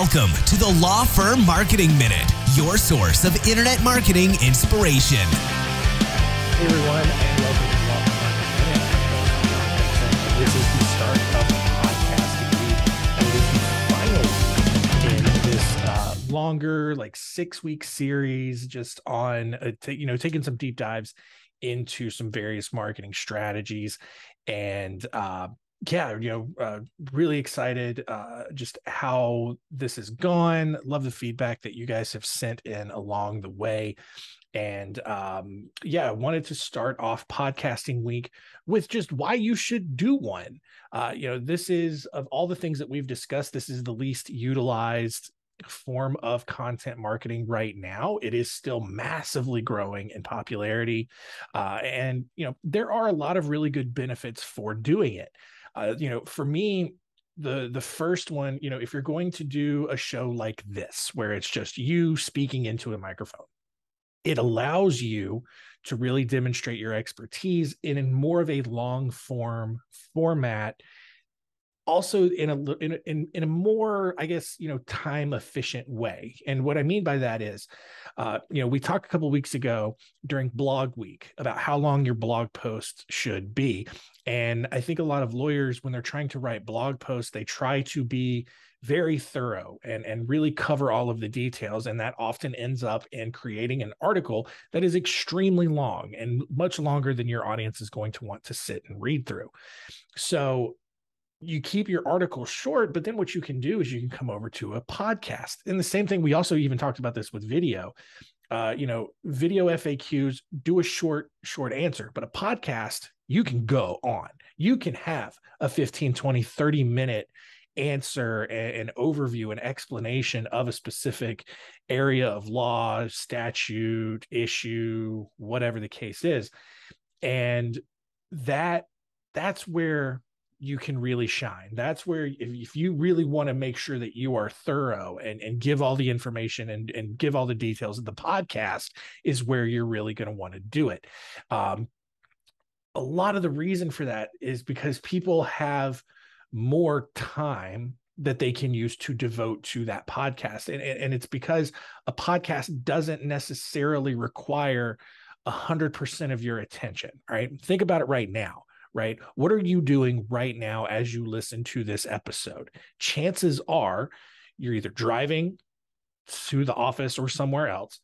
Welcome to the Law Firm Marketing Minute, your source of internet marketing inspiration. Hey everyone, and welcome to the Law Firm Marketing Minute. This is the start of the podcasting week, and it is the final week in this longer, 6-week series, just on taking some deep dives into some various marketing strategies, and really excited just how this has gone. Love the feedback that you guys have sent in along the way. And I wanted to start off podcasting week with just why you should do one. This is, of all the things that we've discussed, this is the least utilized form of content marketing right now. It is still massively growing in popularity. And there are a lot of really good benefits for doing it. For me, the first one, if you're going to do a show like this, where it's just you speaking into a microphone, it allows you to really demonstrate your expertise in more of a long form format. Also in a more, time efficient way. And what I mean by that is, we talked a couple of weeks ago during blog week about how long your blog post should be. And I think a lot of lawyers, when they're trying to write blog posts, they try to be very thorough and really cover all of the details. And that often ends up in creating an article that is extremely long and much longer than your audience is going to want to sit and read through. So you keep your article short, but then what you can do is you can come over to a podcast. And the same thing, we also even talked about this with video. Video FAQs, do a short answer, but a podcast, you can go on. You can have a 15, 20, 30-minute answer, an overview, an explanation of a specific area of law, statute, issue, whatever the case is. And that's where you can really shine. That's where, if you really want to make sure that you are thorough and give all the information and give all the details, the podcast is where you're really going to want to do it. A lot of the reason for that is because people have more time that they can use to devote to that podcast. And it's because a podcast doesn't necessarily require 100% of your attention, right? Think about it right now. Right? What are you doing right now as you listen to this episode? Chances are you're either driving to the office or somewhere else.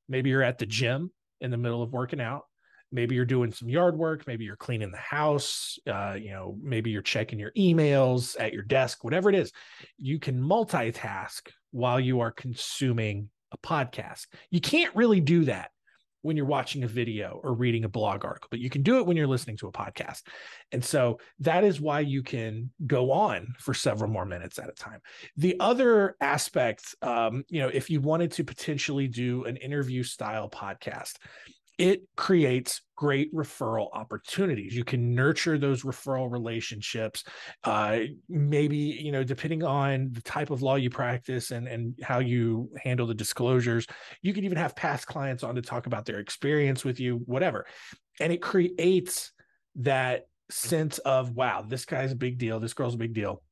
Maybe you're at the gym in the middle of working out. Maybe you're doing some yard work. Maybe you're cleaning the house. Maybe you're checking your emails at your desk, whatever it is. You can multitask while you are consuming a podcast. You can't really do that when you're watching a video or reading a blog article, but you can do it when you're listening to a podcast. And so that is why you can go on for several more minutes at a time. The other aspect, if you wanted to potentially do an interview style podcast, it creates great referral opportunities. You can nurture those referral relationships. Maybe, depending on the type of law you practice and how you handle the disclosures, you could even have past clients on to talk about their experience with you, whatever. And it creates that sense of, wow, this guy's a big deal. This girl's a big deal.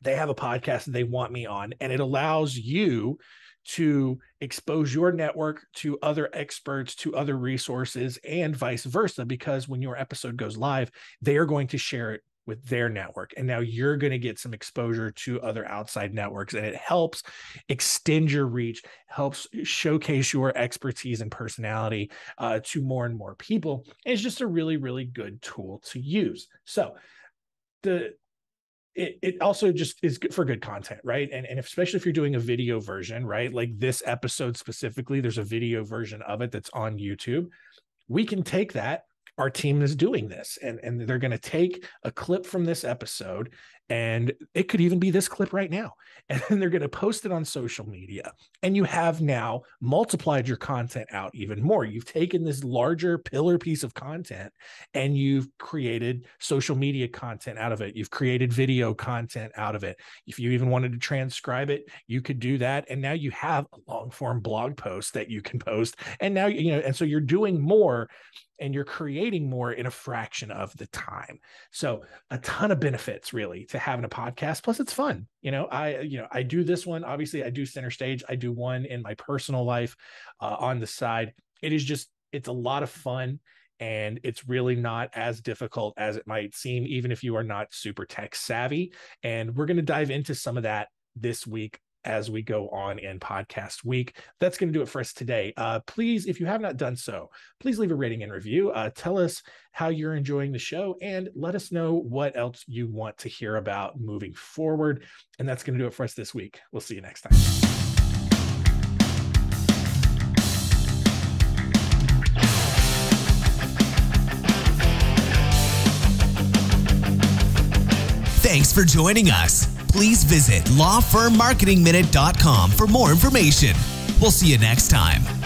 They have a podcast and they want me on. And it allows you to expose your network to other experts, to other resources, and vice versa, because when your episode goes live, they are going to share it with their network. And now you're going to get some exposure to other outside networks, and it helps extend your reach, helps showcase your expertise and personality to more and more people. And it's just a really, really good tool to use. So it also just is good for good content, right? And especially if you're doing a video version, right? Like this episode specifically, there's a video version of it that's on YouTube. We can take that. Our team is doing this, and they're going to take a clip from this episode, and it could even be this clip right now, and then they're going to post it on social media, and you have now multiplied your content out even more. You've taken this larger pillar piece of content and you've created social media content out of it. You've created video content out of it. If you even wanted to transcribe it, you could do that, and now you have a long form blog post that you can post, and now and so you're doing more and you're creating more in a fraction of the time. So a ton of benefits really to having a podcast. Plus it's fun. I do this one. Obviously I do Center Stage. I do one in my personal life on the side. It's a lot of fun, and it's really not as difficult as it might seem, even if you are not super tech savvy. And we're going to dive into some of that this week as we go on in podcast week. That's going to do it for us today. Please, if you have not done so, please leave a rating and review. Tell us how you're enjoying the show, and let us know what else you want to hear about moving forward. And that's going to do it for us this week. We'll see you next time. Thanks for joining us. Please visit lawfirmmarketingminute.com for more information. We'll see you next time.